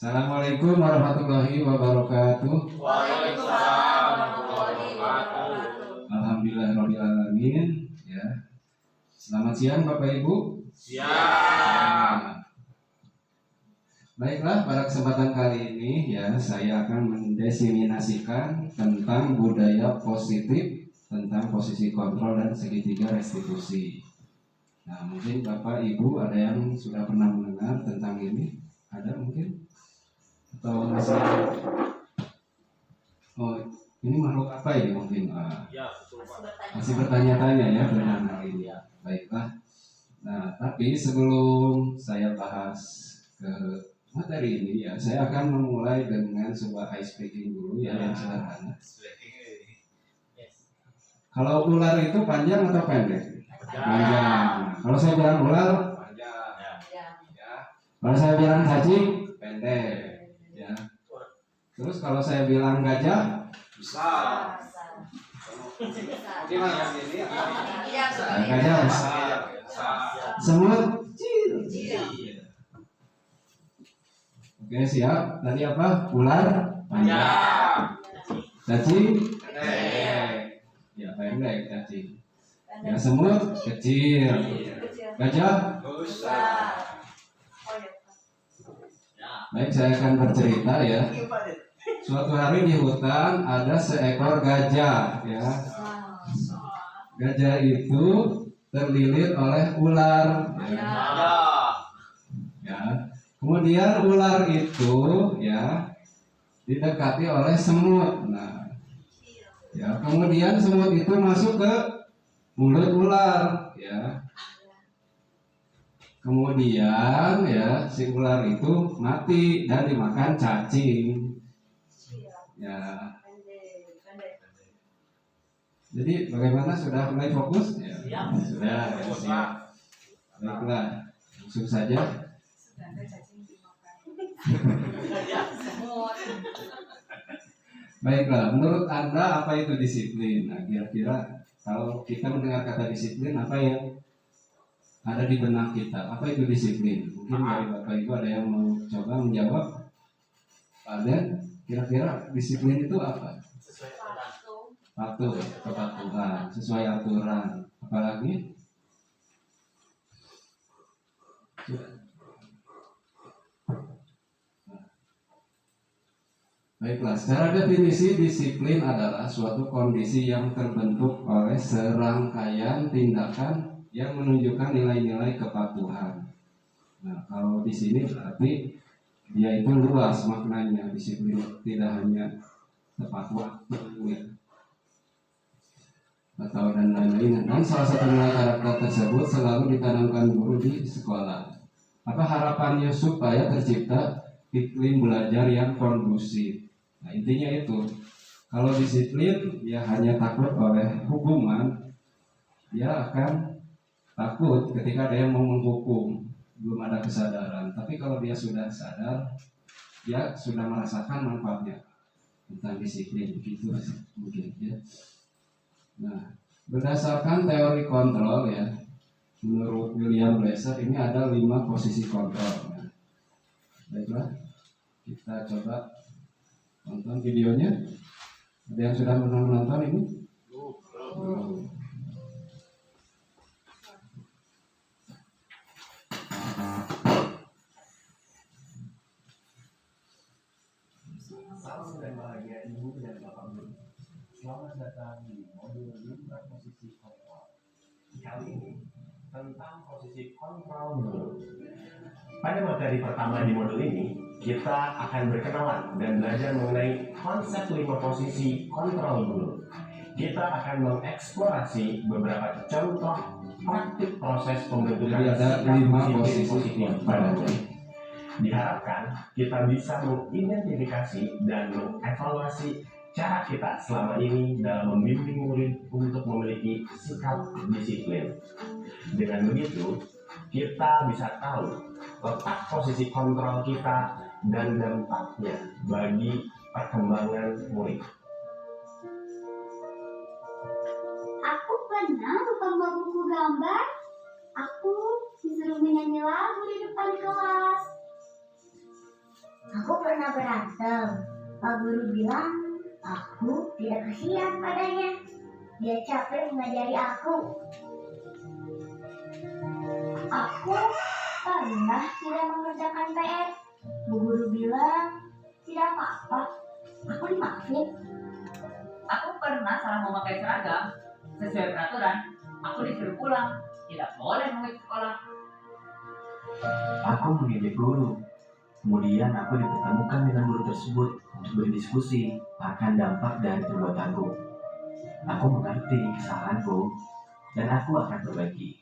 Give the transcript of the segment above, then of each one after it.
Assalamualaikum warahmatullahi wabarakatuh. Waalaikumsalam warahmatullahi wabarakatuh. Alhamdulillahirabbil alamin. Ya. Selamat siang Bapak Ibu. Siang. Baiklah, pada kesempatan kali ini ya saya akan mendefinisikan tentang budaya positif, tentang posisi kontrol dan segitiga restitusi. Nah, mungkin Bapak Ibu ada yang sudah pernah mendengar tentang ini? Ada mungkin? Atau masih? Oh, ini makhluk apa ini mungkin? Ya, betul Pak. Masih bertanya-tanya ya tentang hal ini ya. Baiklah. Nah, tapi sebelum saya bahas ke materi ini ya, saya akan memulai dengan sebuah ice breaking dulu ya yang sederhana. Kalau ular itu panjang atau pendek? Panjang. Kalau saya bilang ular panjang. Ya. Kalau saya bilang cacing pendek. Ya. Terus kalau saya bilang gajah besar. Gimana ini? Gajah besar. Semut kecil. Oke, siap. Tadi apa? Ular panjang. Cacing pendek. Ya, pendek cacing. Ya, semut kecil. Gajah besar. Baik, saya akan bercerita ya. Suatu hari di hutan ada seekor gajah ya. Gajah itu terlilit oleh ular ya. Kemudian ular itu ya didekati oleh semut. Nah, ya kemudian semut itu masuk ke mulut ular ya. Kemudian ya si ular itu mati dan dimakan cacing. Ya. Jadi bagaimana, sudah mulai fokus? Ya. Sudah. Ya, siap. Baiklah, langsung saja. Baiklah, menurut Anda apa itu disiplin? Nah, kira-kira kalau kita mendengar kata disiplin, apa yang ada di benak kita? Apa itu disiplin? Mungkin dari Bapak Ibu ada yang mau coba menjawab? Ada? Kira-kira disiplin itu apa? Patuh, kepatuhan, sesuai aturan. Apalagi? Baiklah, secara definisi disiplin adalah suatu kondisi yang terbentuk oleh serangkaian tindakan yang menunjukkan nilai-nilai kepatuhan. Nah, kalau di sini berarti dia itu luas maknanya. Disiplin tidak hanya tepat waktu ya, atau dan lain-lain. Dan salah satu nilai karakter tersebut selalu ditanamkan guru di sekolah. Apa harapannya supaya tercipta iklim belajar yang kondusif? Nah, intinya itu, kalau disiplin dia hanya takut oleh hukuman, dia akan takut ketika dia mau menghukum, belum ada kesadaran. Tapi kalau dia sudah sadar, dia sudah merasakan manfaatnya tentang disiplin, begitu mungkin ya. Nah, berdasarkan teori kontrol ya, menurut William Glasser ini ada 5 posisi kontrol. Nah, baiklah, kita coba nonton videonya. Ada yang sudah pernah menonton ini? Belum. Salam dan bahagia Ibu dan Bapak Guru. Selamat datang di modul 5 posisi kontrol. Kali ini tentang posisi kontrol dulu. Pada materi pertama di modul ini, kita akan berkenalan dan belajar mengenai konsep 5 posisi kontrol dulu. Kita akan mengeksplorasi beberapa contoh praktik proses pembentukan Jadi ada 5 posisi positif pada diri. Diharapkan kita bisa mengidentifikasi dan mengevaluasi cara kita selama ini dalam membimbing murid untuk memiliki sikap disiplin. Dengan begitu, kita bisa tahu letak posisi kontrol kita dan dampaknya bagi perkembangan murid. Aku pernah lupa membawa buku gambar. Aku disuruh menyanyi lagu di depan kelas. Aku pernah berantem. Pak guru bilang aku tidak kasihan padanya. Dia capek mengajari aku. Aku pernah tidak mengerjakan PR. Bu guru bilang tidak apa-apa. Aku dimaafin. Aku pernah salah memakai seragam sesuai peraturan. Aku disuruh pulang. Tidak boleh mengikuti sekolah. Aku mengejek guru. Kemudian aku dipertemukan dengan guru tersebut untuk berdiskusi akan dampak dari perbuatanku. Aku mengerti kesalahanku dan aku akan perbaiki.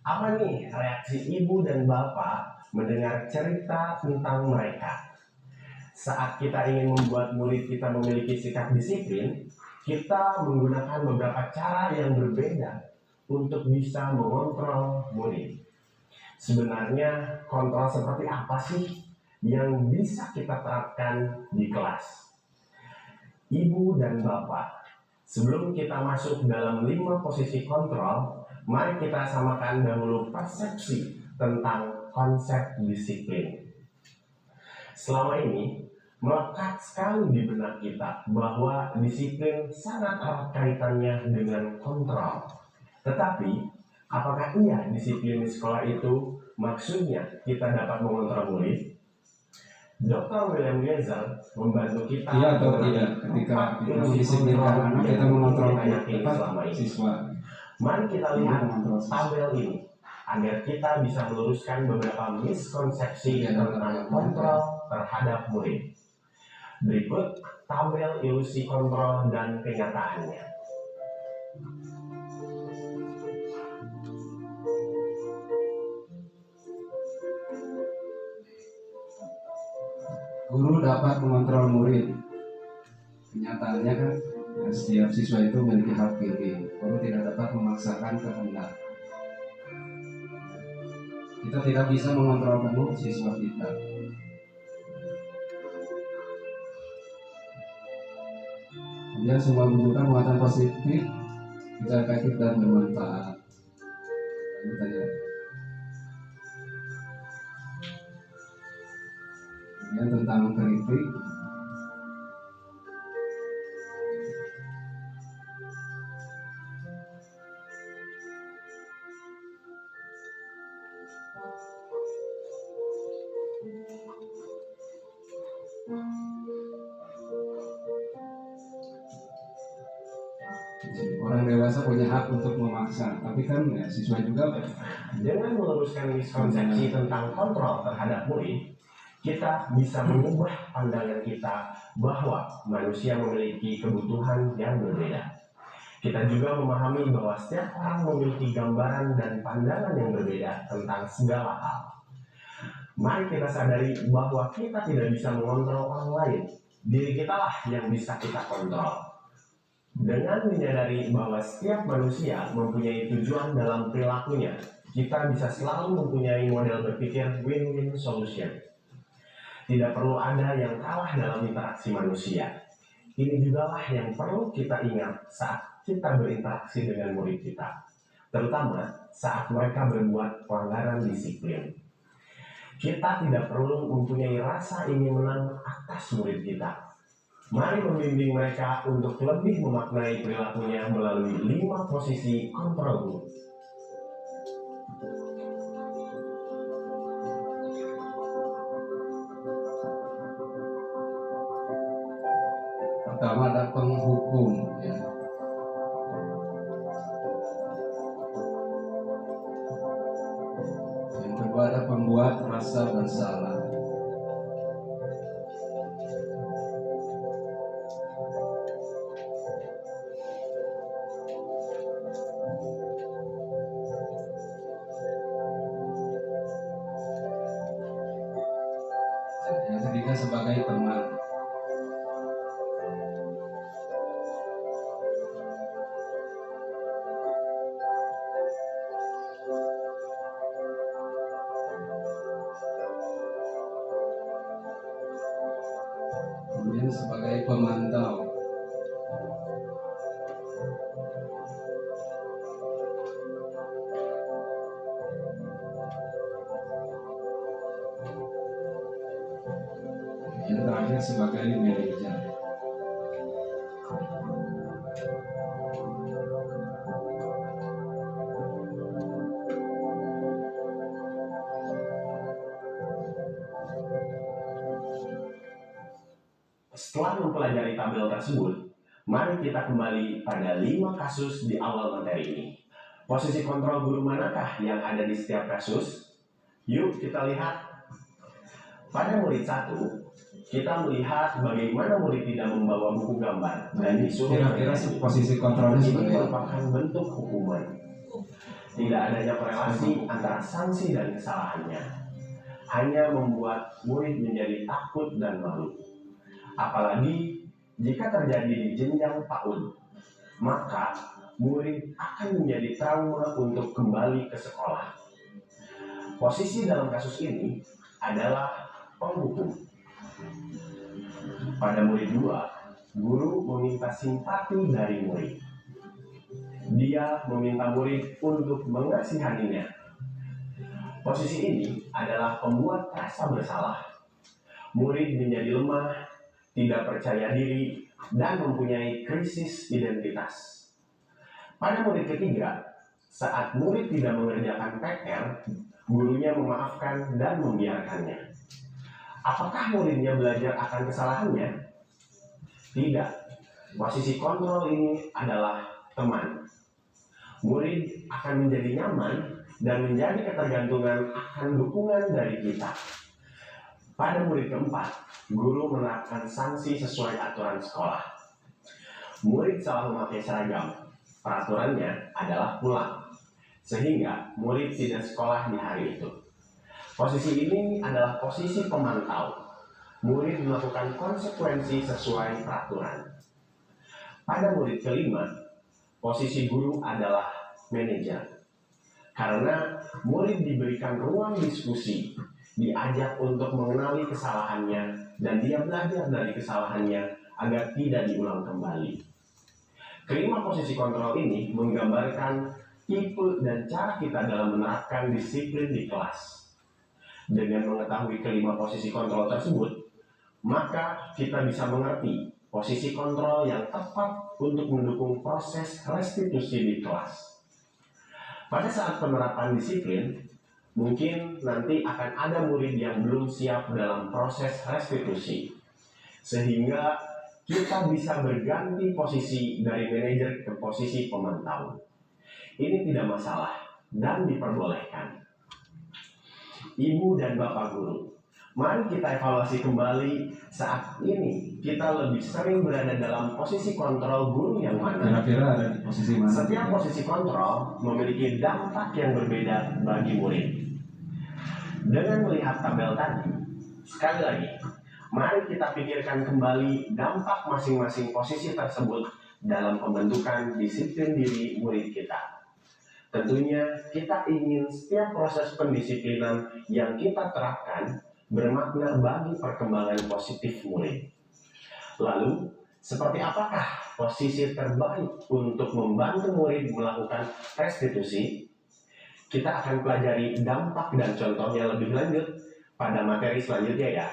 Apa nih reaksi ibu dan bapak mendengar cerita tentang mereka? Saat kita ingin membuat murid kita memiliki sikap disiplin, kita menggunakan beberapa cara yang berbeda untuk bisa mengontrol murid. Sebenarnya kontrol seperti apa sih yang bisa kita terapkan di kelas? Ibu dan bapak, sebelum kita masuk dalam 5 posisi kontrol, mari kita samakan dahulu persepsi tentang konsep disiplin. Selama ini, melekat sekali di benak kita bahwa disiplin sangat erat kaitannya dengan kontrol. Tetapi, apakah iya disiplin di sekolah itu maksudnya kita dapat mengontrol murid? Dr. William Geisel membantu kita Iya atau tidak ketika kita mendisiplinkan anak kita mengontrol siswa. Mari kita lihat Mengontrol siswa. tabel ini agar kita bisa meluruskan beberapa miskonsepsi tentang kontrol terhadap murid. Berikut tabel ilusi kontrol dan kenyataannya. Guru dapat mengontrol murid. Kenyataannya kan setiap siswa itu memiliki hak pilih. Guru tidak dapat memaksakan kehendak. Kita tidak bisa mengontrol penuh siswa kita. Kemudian semua menunjukkan muatan positif, bicara efektif dan bermanfaat. Ini tadi. Kemudian tentang kritik. Orang dewasa punya hak untuk memaksa, tapi kan ya, siswa juga Dengan meluruskan miskonsepsi tentang kontrol terhadap murid, kita bisa mengubah pandangan kita bahwa manusia memiliki kebutuhan yang berbeda. Kita juga memahami bahwa setiap orang memiliki gambaran dan pandangan yang berbeda tentang segala hal. Mari kita sadari bahwa kita tidak bisa mengontrol orang lain. Diri kita lah yang bisa kita kontrol. Dengan menyadari bahwa setiap manusia mempunyai tujuan dalam perilakunya, kita bisa selalu mempunyai model berpikir win-win solution. Tidak perlu ada yang kalah dalam interaksi manusia. Ini jugalah yang perlu kita ingat saat kita berinteraksi dengan murid kita, terutama saat mereka berbuat pelanggaran disiplin. Kita tidak perlu mempunyai rasa ingin menang atas murid kita. Mari membimbing mereka untuk lebih memaknai perilakunya melalui 5 posisi kontrol guru. pertama ada penghukum. Ya. Yang kedua ada pembuat rasa bersalah. Yang ketiga sebagai teman. Kemudian sebagai pemantau. bekerja sebagai manajer. Setelah mempelajari tabel tersebut, mari kita kembali pada 5 kasus di awal materi ini. Posisi kontrol guru manakah yang ada di setiap kasus? Yuk kita lihat. Pada murid 1, kita melihat bagaimana murid tidak membawa buku gambar dan disuruh Kira-kira posisi kontrolnya ini seperti apa? merupakan bentuk hukuman. Tidak adanya korelasi antara sanksi dan kesalahannya. Hanya membuat murid menjadi takut dan malu. Apalagi jika terjadi di jenjang PAUD, maka murid akan menjadi trauma untuk kembali ke sekolah. Posisi dalam kasus ini adalah penghukum. Pada murid 2, guru meminta simpati dari murid. Dia meminta murid untuk mengasihaninya. Posisi ini adalah pembuat rasa bersalah. Murid menjadi lemah, tidak percaya diri, dan mempunyai krisis identitas. Pada murid ketiga, saat murid tidak mengerjakan PR, gurunya memaafkan dan membiarkannya. Apakah muridnya belajar akan kesalahannya? Tidak. Posisi kontrol ini adalah teman. Murid akan menjadi nyaman dan menjadi ketergantungan akan dukungan dari kita. Pada murid keempat, guru menerapkan sanksi sesuai aturan sekolah. Murid salah memakai seragam, peraturannya adalah pulang, sehingga murid tidak sekolah di hari itu. Posisi ini adalah posisi pemantau. Murid melakukan konsekuensi sesuai peraturan. Pada murid kelima, posisi guru adalah manajer. Karena murid diberikan ruang diskusi, diajak untuk mengenali kesalahannya, dan dia belajar dari kesalahannya agar tidak diulang kembali. Kelima posisi kontrol ini menggambarkan tipe dan cara kita dalam menerapkan disiplin di kelas. Dengan mengetahui kelima posisi kontrol tersebut, maka kita bisa mengerti posisi kontrol yang tepat untuk mendukung proses restitusi di kelas. Pada saat penerapan disiplin, mungkin nanti akan ada murid yang belum siap dalam proses restitusi, sehingga kita bisa berganti posisi dari manajer ke posisi pemantau. Ini tidak masalah dan diperbolehkan. Ibu dan Bapak Guru, mari kita evaluasi kembali saat ini kita lebih sering berada dalam posisi kontrol guru yang mana. Kira-kira ada di posisi mana? Setiap posisi kontrol memiliki dampak yang berbeda bagi murid. Dengan melihat tabel tadi, sekali lagi, mari kita pikirkan kembali dampak masing-masing posisi tersebut dalam pembentukan disiplin diri murid kita. Tentunya kita ingin setiap proses pendisiplinan yang kita terapkan bermakna bagi perkembangan positif murid. Lalu, seperti apakah posisi terbaik untuk membantu murid melakukan restitusi? Kita akan pelajari dampak dan contohnya lebih lanjut pada materi selanjutnya ya.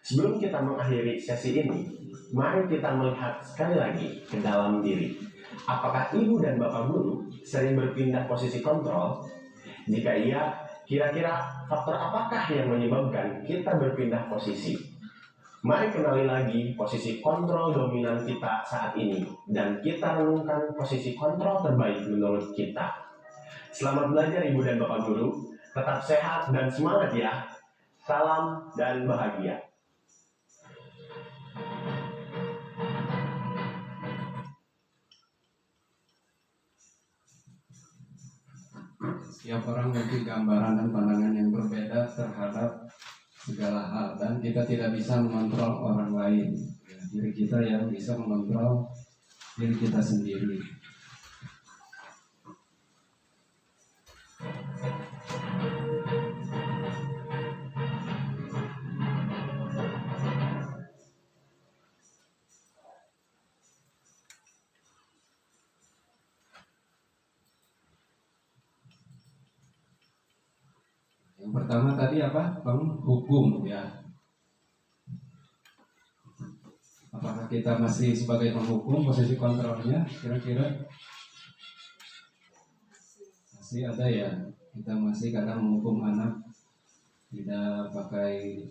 Sebelum kita mengakhiri sesi ini, mari kita melihat sekali lagi ke dalam diri. Apakah ibu dan bapak guru sering berpindah posisi kontrol? Jika iya, kira-kira faktor apakah yang menyebabkan kita berpindah posisi? Mari kenali lagi posisi kontrol dominan kita saat ini dan kita renungkan posisi kontrol terbaik menurut kita. Selamat belajar ibu dan bapak guru, tetap sehat dan semangat ya. Salam dan bahagia. Setiap orang memiliki gambaran dan pandangan yang berbeda terhadap segala hal, dan kita tidak bisa mengontrol orang lain. Diri kita yang bisa mengontrol diri kita sendiri. Yang pertama tadi apa? Penghukum ya. kita masih sebagai penghukum, posisi kontrolnya kira-kira masih ada ya. Kita masih kadang menghukum anak tidak pakai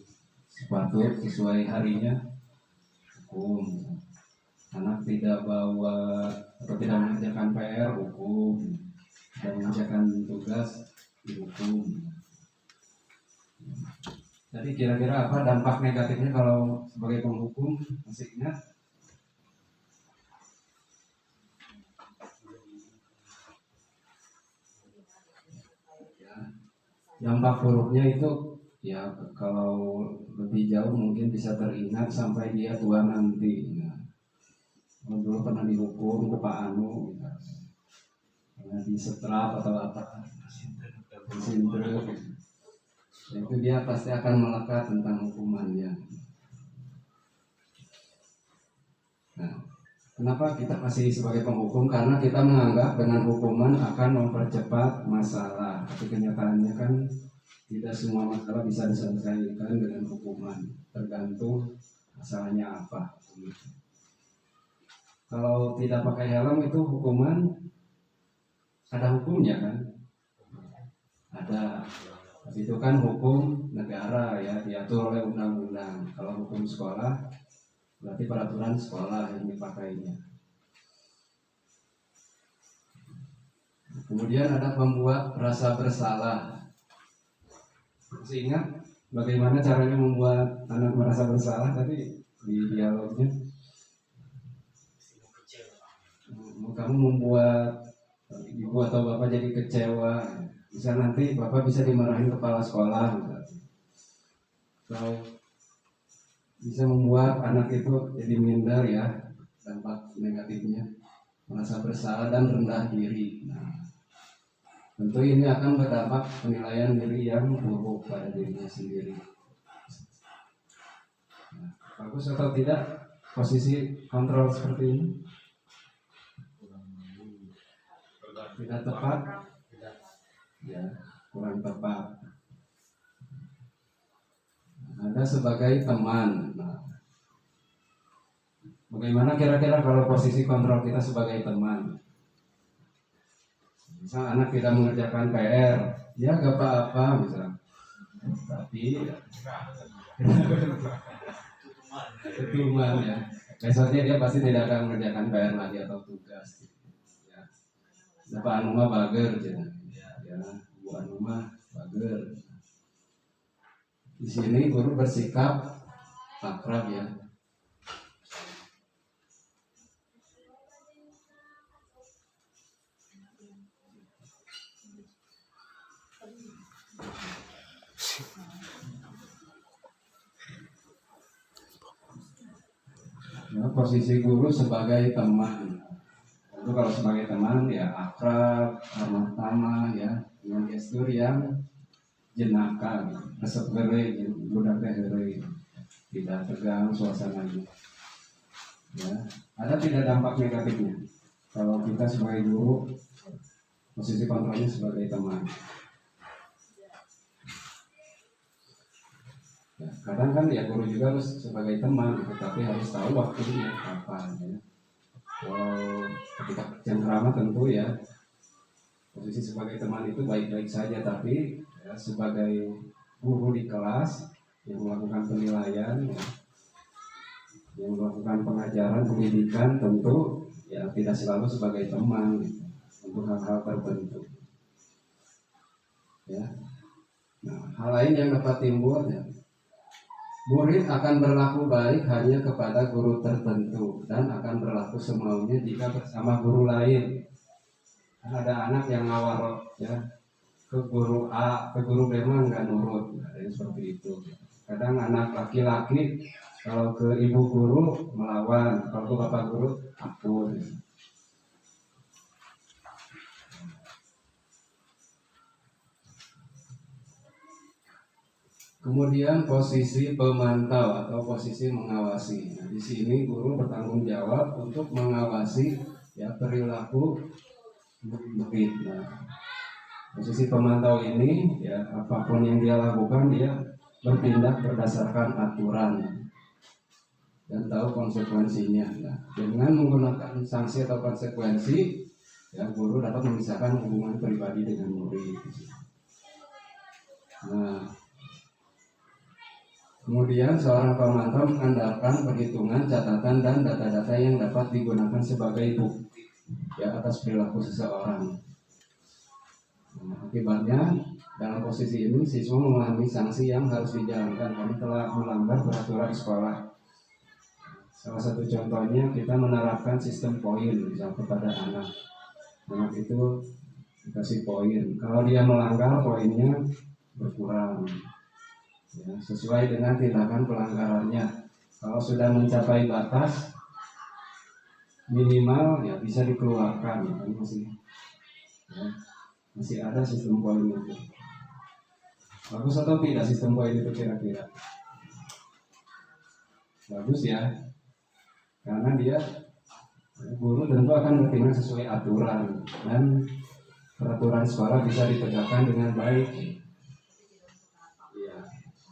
sepatu sesuai harinya, hukum. Anak tidak bawa atau tidak mengerjakan PR, hukum. Tidak mengerjakan tugas, dihukum. Jadi kira-kira apa dampak negatifnya kalau sebagai penghukum? Masih ingat? Ya, dampak buruknya itu ya kalau lebih jauh mungkin bisa teringat sampai dia tua nanti. Nah, dulu pernah dihukum ke Pak Anu, gitu. Pernah disetrap atau apa, disinter. Itu dia pasti akan melekat tentang hukumannya. Nah, kenapa kita masih sebagai penghukum? Karena kita menganggap dengan hukuman akan mempercepat masalah. Tapi kenyataannya kan tidak semua masalah bisa diselesaikan dengan hukuman. Tergantung masalahnya apa. Kalau tidak pakai helm itu hukuman ada hukumnya kan? Ada. Tapi itu kan hukum negara ya, diatur oleh undang-undang. Kalau hukum sekolah berarti peraturan sekolah yang dipakainya. Kemudian ada membuat rasa bersalah. Masih ingat bagaimana caranya membuat anak merasa bersalah tadi di dialognya? Kamu membuat ibu atau bapak jadi kecewa, bisa nanti bapak bisa dimarahin kepala sekolah, atau bisa membuat anak itu jadi minder ya, dampak negatifnya merasa bersalah dan rendah diri. Nah, tentu ini akan berdampak penilaian diri yang buruk pada dirinya sendiri. Nah, bagus atau tidak posisi kontrol seperti ini? Tidak tepat, ya, kurang tepat. Ada sebagai teman. Nah, bagaimana kira-kira kalau posisi kontrol kita sebagai teman? Misal anak tidak mengerjakan PR, ya gak apa-apa misal. Tapi ketuman ya. Besoknya dia pasti tidak akan mengerjakan PR lagi atau tugas. Pak Anu mah bager, ya, Bu Anu mah bager. Di sini guru bersikap akrab ya. Nah, posisi guru sebagai teman. Itu kalau sebagai teman ya akrab, ramah tamah ya, dengan gestur yang jenaka, resep gere, budak gere, tidak tegang suasananya. Ya, ada tidak dampak negatifnya kalau kita sebagai guru posisi kontrolnya sebagai teman? Ya, kadang kan ya guru juga harus sebagai teman, tetapi harus tahu waktunya kapan ya. Kalau ketika cengkrama tentu ya posisi sebagai teman itu baik-baik saja, tapi ya, sebagai guru di kelas yang melakukan penilaian ya, yang melakukan pengajaran pendidikan tentu ya tidak selalu sebagai teman gitu, untuk hal-hal tertentu ya. Nah, hal lain yang dapat timbul ya, murid akan berlaku baik hanya kepada guru tertentu dan akan berlaku semaunya jika bersama guru lain. Ada anak yang ngawal ya ke guru A, ke guru B mah nggak nurut, ada yang seperti itu. Kadang anak laki-laki kalau ke ibu guru melawan, kalau ke bapak guru akur. Kemudian posisi pemantau atau posisi mengawasi. Nah, di sini guru bertanggung jawab untuk mengawasi ya perilaku murid. Nah, posisi pemantau ini ya apapun yang dia lakukan dia bertindak berdasarkan aturan. dan tahu konsekuensinya. Nah, dengan menggunakan sanksi atau konsekuensi, ya guru dapat memisahkan hubungan pribadi dengan murid. Nah, kemudian seorang pemantau mengandalkan perhitungan, catatan, dan data-data yang dapat digunakan sebagai bukti ya atas perilaku seseorang. Nah, akibatnya dalam posisi ini siswa memahami sanksi yang harus dijalankan karena telah melanggar peraturan sekolah. Salah satu contohnya kita menerapkan sistem poin misal kepada anak. Anak itu dikasih poin. Kalau dia melanggar, poinnya berkurang. Ya, sesuai dengan tindakan pelanggarannya. Kalau sudah mencapai batas minimal ya bisa dikeluarkan, kan masih ada sistem poin itu. Bagus atau tidak sistem poin itu kira-kira? Bagus ya, karena dia guru tentu akan bertindak sesuai aturan dan peraturan sekolah bisa ditegakkan dengan baik. Ya.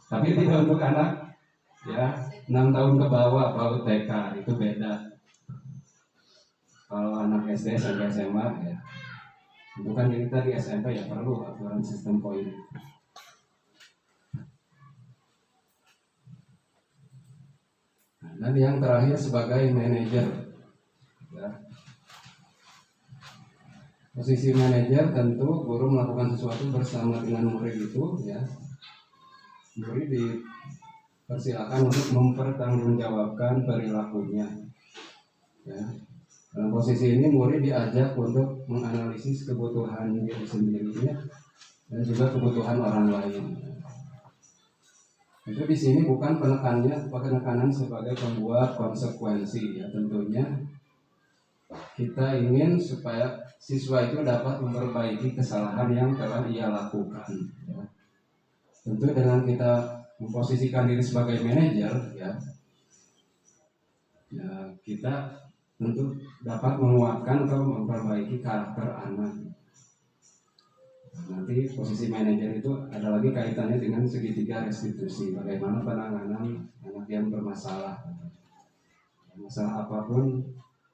Tapi tidak untuk anak ya 6 tahun ke bawah, baru TK itu beda. Kalau anak SD sampai SMA ya, bukan kita di SMP ya perlu aturan sistem poin. Dan yang terakhir sebagai manajer, ya. Posisi manajer tentu guru melakukan sesuatu bersama dengan murid itu, ya. Murid dipersilakan untuk mempertanggungjawabkan perilakunya. Ya. Dalam posisi ini murid diajak untuk menganalisis kebutuhan diri sendirinya dan juga kebutuhan orang lain. Itu di sini bukan penekanan sebagai pembuat konsekuensi ya, tentunya kita ingin supaya siswa itu dapat memperbaiki kesalahan yang telah ia lakukan ya. Tentu dengan kita memposisikan diri sebagai manajer ya kita tentu dapat menguatkan atau memperbaiki karakter anak. Nanti posisi manajer itu ada lagi kaitannya dengan segitiga restitusi. Bagaimana penanganan anak yang bermasalah. Masalah apapun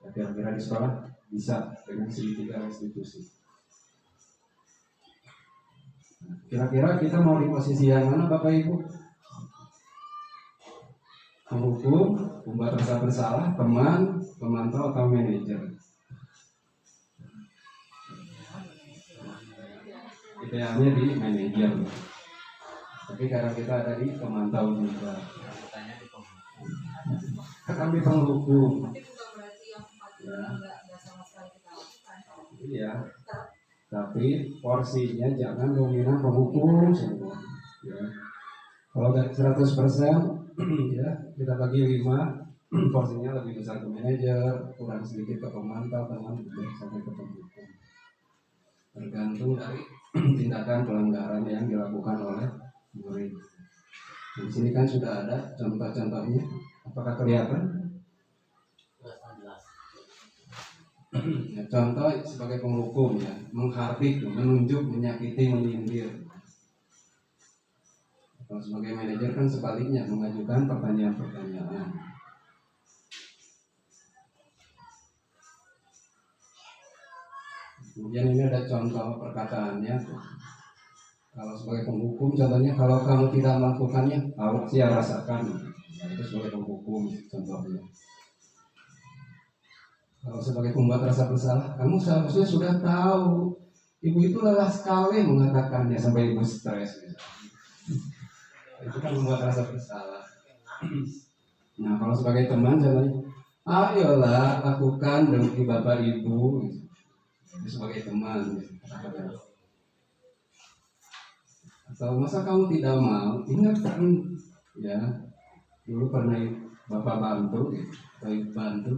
ya kira-kira di sekolah bisa dengan segitiga restitusi. Kira-kira kita mau di posisi yang mana Bapak Ibu? Penghukum, pembuat rasa bersalah, teman, pemantau atau manajer? Idealnya di manajer, tapi karena kita ada di pemantau juga. Kami penghukum. Ya. Iya. Tapi porsinya jangan dominan penghukum semua. Ya. Kalau dari 100% ya kita bagi 5, porsinya lebih besar ke manajer, kurang sedikit ke pemantau, teman sampai ke penghukum. Tergantung dari tindakan pelanggaran yang dilakukan oleh murid. Di sini kan sudah ada contoh-contohnya. Apakah kelihatan? Ya, contoh sebagai penghukum ya, menghardik, menunjuk, menyakiti, menyindir. Kalau sebagai manajer kan sebaliknya, mengajukan pertanyaan-pertanyaan. Kemudian ini ada contoh perkataannya. Kalau sebagai penghukum, contohnya kalau kamu tidak melakukannya, harus dia rasakan. Nah, itu sebagai penghukum contohnya. Kalau sebagai pembuat rasa bersalah, kamu seharusnya sudah tahu. Ibu itu lelah sekali mengatakannya sampai ibu stres. Itu kan membuat rasa bersalah. Nah, kalau sebagai teman, contohnya, ayolah lakukan demi bapak ibu. Itu sebagai teman. Atau masa kamu tidak mau? Ingat kan, ya dulu pernah bapak bantu, atau bantu.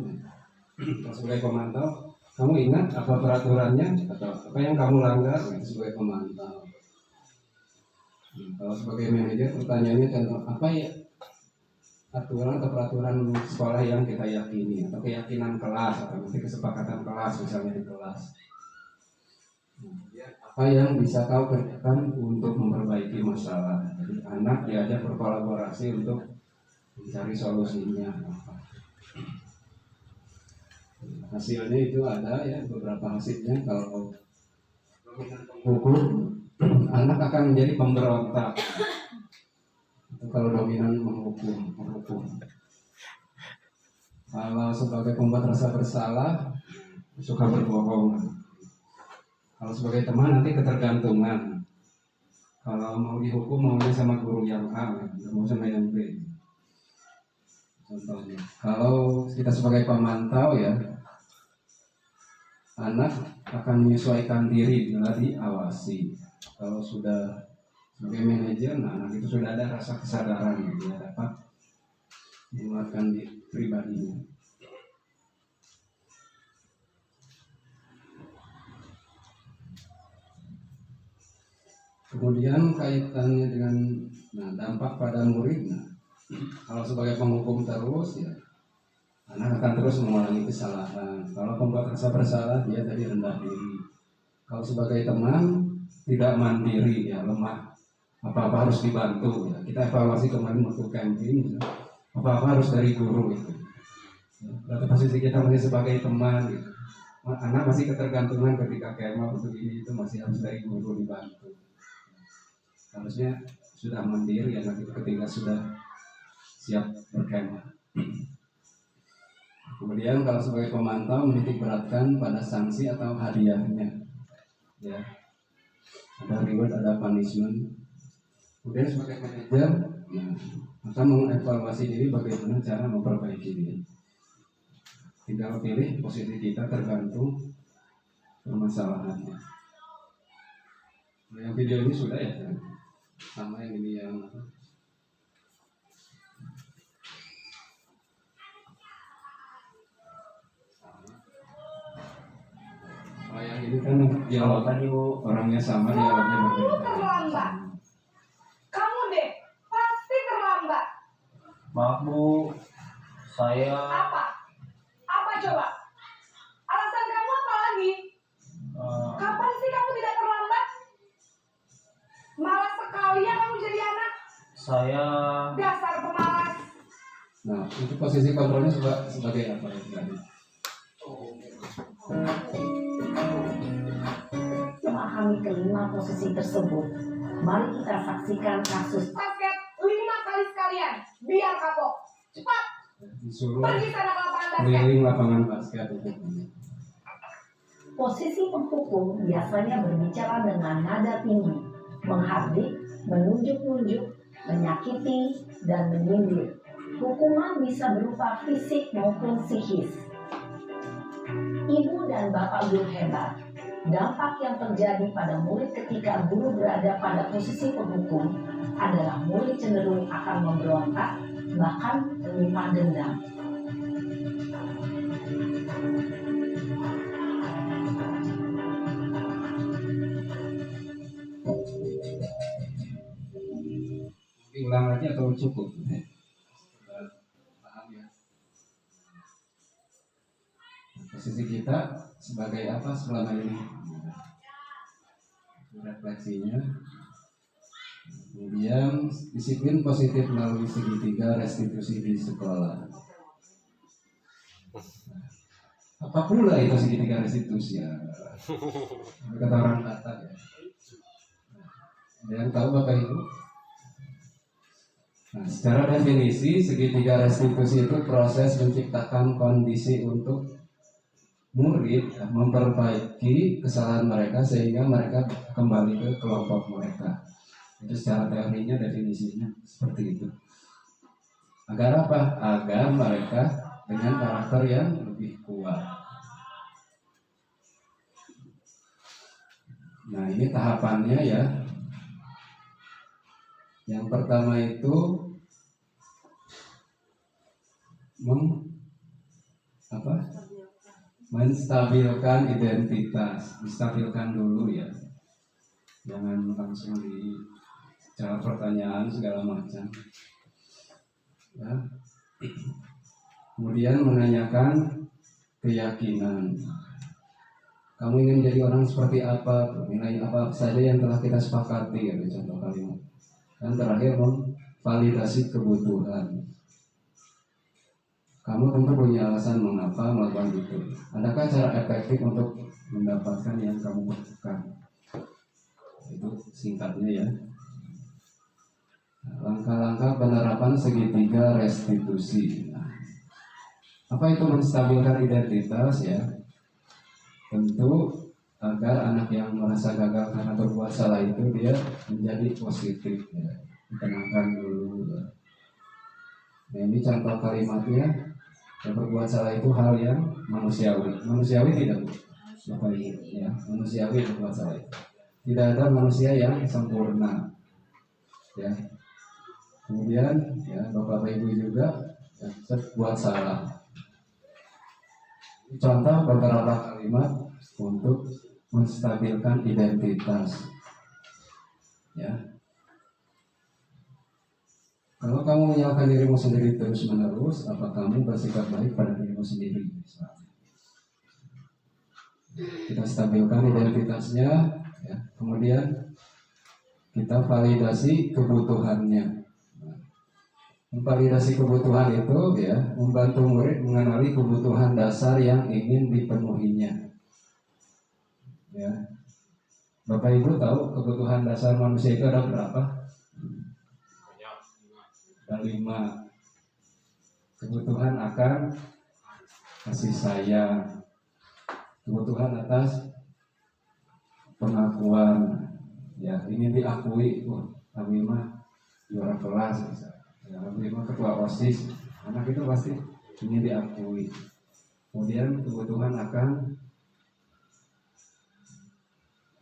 Kalau sebagai pemantau, kamu ingat apa peraturannya atau apa yang kamu langgar? Itu sebagai pemantau. Kalau sebagai manajer, pertanyaannya contoh apa ya aturan atau peraturan sekolah yang kita yakini atau keyakinan kelas atau nanti kesepakatan kelas misalnya di kelas. Apa yang bisa kau kerjakan untuk memperbaiki masalah? Jadi anak diajak berkolaborasi untuk mencari solusinya. Hasilnya itu ada ya, beberapa hasilnya. Kalau hukum, anak akan menjadi pemberontak. Itu kalau dominan menghukum. Kalau sebagai pembuat rasa bersalah, suka berbohong. Kalau sebagai teman nanti ketergantungan. Kalau mau dihukum maunya sama guru yang A, nggak mau sama yang B. Contohnya, kalau kita sebagai pemantau ya, anak akan menyesuaikan diri bila diawasi. Kalau sudah sebagai manajer, nah anak itu sudah ada rasa kesadaran, dia dapat mengeluarkan di pribadinya. Kemudian kaitannya dengan dampak pada murid. Kalau sebagai penghukum terus ya, anak akan terus mengulangi kesalahan. Kalau pembuat rasa bersalah, dia tadi rendah diri. Kalau sebagai teman tidak mandiri ya, lemah. Apa-apa harus dibantu ya. Kita evaluasi kemarin waktu camping ya. Apa-apa harus dari guru itu. Berarti posisi kita masih sebagai teman gitu. Anak masih ketergantungan ketika kemah untuk ini itu masih harus dari guru dibantu. Harusnya sudah mandiri ya nanti ketika sudah siap berkemah. Kemudian kalau sebagai pemantau menitik beratkan pada sanksi atau hadiahnya, ya ada reward, ada punishment. Kemudian sebagai manajer, akan mengevaluasi diri bagaimana cara memperbaiki diri. Tinggal pilih posisi kita tergantung permasalahannya. Nah, yang video ini sudah ya, sama yang ini yang yang ini kan dialog tadi Bu, orangnya sama, dialognya berbeda. Terlambat. Kamu deh, pasti terlambat. Maaf Bu, saya Apa? Apa coba? Alasan kamu apa lagi? Kapan sih kamu tidak terlambat? Malas sekali ya kamu jadi anak. saya Dasar pemalas. Nah, itu posisi kontrolnya sebagai apa ya tadi? Memahami kelima posisi tersebut, mari kita saksikan kasus Basket 5 kali sekalian. Biar kapok. Cepat, Disuruh pergi sana ke lapangan basket. keliling lapangan basket itu. posisi penghukum biasanya berbicara dengan nada tinggi, menghardik, menunjuk-nunjuk, menyakiti, dan menyindir. Hukuman bisa berupa fisik maupun psikis. Ibu dan bapak guru hebat. Dampak yang terjadi pada murid ketika guru berada pada posisi penghukum adalah murid cenderung akan memberontak, bahkan menyimpan dendam. Ulang lagi atau cukup? Paham ya? Posisi kita sebagai apa selama ini? Refleksinya. Kemudian disiplin positif melalui segitiga restitusi di sekolah. Apa pula itu segitiga restitusi ya? Kata orang Batak ya. Ada yang tahu Bapak Ibu? Nah, secara definisi segitiga restitusi itu proses menciptakan kondisi untuk murid memperbaiki kesalahan mereka sehingga mereka kembali ke kelompok mereka. Itu secara teorinya definisinya seperti itu. Agar apa? Agar mereka dengan karakter yang lebih kuat. Nah, ini tahapannya ya. Yang pertama itu menstabilkan identitas, distabilkan dulu ya, jangan langsung dijawab pertanyaan segala macam ya. Kemudian menanyakan keyakinan, kamu ingin menjadi orang seperti apa, nilai apa saja yang telah kita sepakati ya, contoh kalimat. Dan terakhir memvalidasi kebutuhan. kamu tentu punya alasan mengapa melakukan itu. Adakah cara efektif untuk mendapatkan yang kamu butuhkan? Itu singkatnya ya. Langkah-langkah penerapan segitiga restitusi. Nah, apa itu menstabilkan identitas ya? Tentu agar anak yang merasa gagal karena berbuat salah itu dia menjadi positif ya. Ditenangkan dulu ya. Nah, ini contoh kalimatnya, yang berbuat salah itu hal yang manusiawi. Manusiawi tidak Bu? Bapak Ibu ya, manusiawi berbuat salah itu. Tidak ada manusia yang sempurna ya. Kemudian ya Bapak Ibu juga ya, buat salah. Contoh beberapa kalimat untuk menstabilkan identitas ya. Kalau kamu menyalahkan dirimu sendiri terus menerus, apa kamu bersikap baik pada dirimu sendiri? Kita stabilkan identitasnya ya. Kemudian kita validasi kebutuhannya. Memvalidasi kebutuhan itu ya membantu murid mengenali kebutuhan dasar yang ingin dipenuhinya. Ya, Bapak Ibu tahu kebutuhan dasar manusia itu ada berapa? Ada 5. Kebutuhan akan kasih sayang, kebutuhan atas pengakuan, ya ingin diakui, kami mah juara kelas misalnya. Ya, memang ketua OSIS, anak itu pasti ingin diakui. Kemudian kebutuhan akan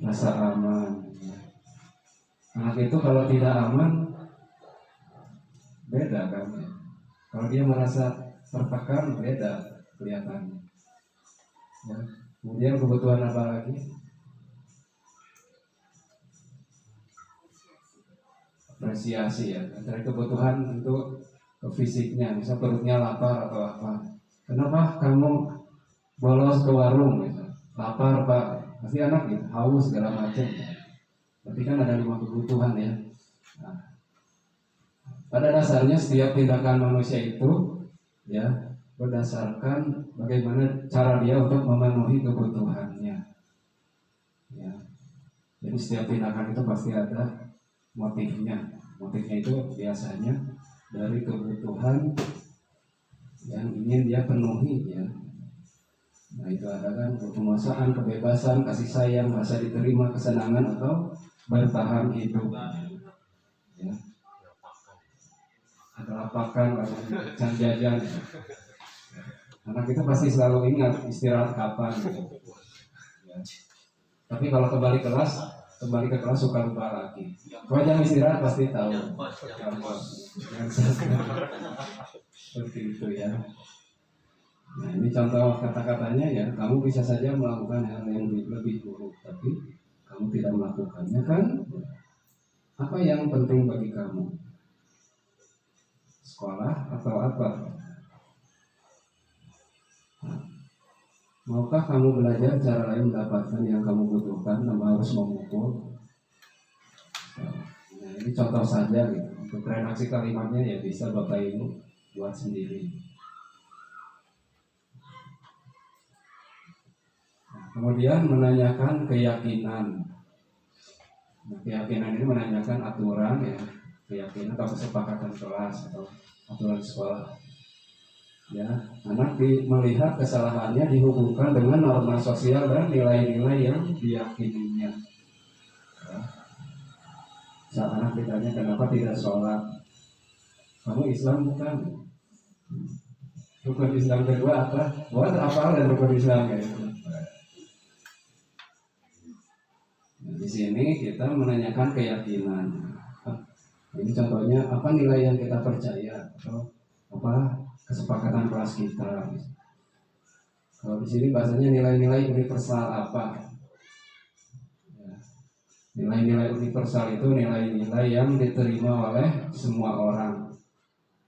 rasa aman. Anak itu kalau tidak aman, beda kan? Kalau dia merasa tertekan, beda kelihatannya. Ya. Kemudian kebutuhan apa lagi? Apresiasi ya, dari kebutuhan untuk fisiknya, misal perutnya lapar atau apa. Kenapa kamu bolos ke warung? Gitu? Lapar Pak, pasti anak gitu, haus segala macam. Berarti kan ada 5 kebutuhan ya. Nah, pada dasarnya setiap tindakan manusia itu ya berdasarkan bagaimana cara dia untuk memenuhi kebutuhannya. Ya. Jadi setiap tindakan itu pasti ada motifnya. Motifnya itu biasanya dari kebutuhan yang ingin dia penuhi ya. Nah itu ada kan kemanusiaan, kebebasan, kasih sayang, rasa diterima, kesenangan atau bertahan hidup ya. Ada lapakan, ada jajan ya. Anak itu pasti selalu ingat istirahat kapan gitu. Ya. Tapi kalau kembali ke kelas suka lupa lagi. Kalau jam istirahat pasti tahu. Seperti itu ya. Nah ini contoh kata-katanya ya. Kamu bisa saja melakukan hal yang lebih buruk, tapi kamu tidak melakukannya kan? Apa yang penting bagi kamu? Sekolah atau apa? Maukah kamu belajar cara lain mendapatkan yang kamu butuhkan tanpa harus memukul? Nah, ini contoh saja gitu. Untuk redaksi kalimatnya ya bisa Bapak Ibu buat sendiri. Nah, kemudian menanyakan keyakinan. Nah, keyakinan ini menanyakan aturan ya, keyakinan atau kesepakatan kelas atau aturan sekolah. Ya, anak melihat kesalahannya dihubungkan dengan norma sosial dan nilai-nilai yang diyakininya. Ya. Saat anak ditanya kenapa tidak sholat, kamu Islam bukan? Rukun Islam kedua apa? Buat apa dan rukun Islam kayak itu. Nah, di sini kita menanyakan keyakinan. Ini contohnya apa nilai yang kita percaya atau apa kesepakatan kelas kita. Kalau di sini bahasanya nilai-nilai universal apa? Ya. Nilai-nilai universal itu nilai-nilai yang diterima oleh semua orang.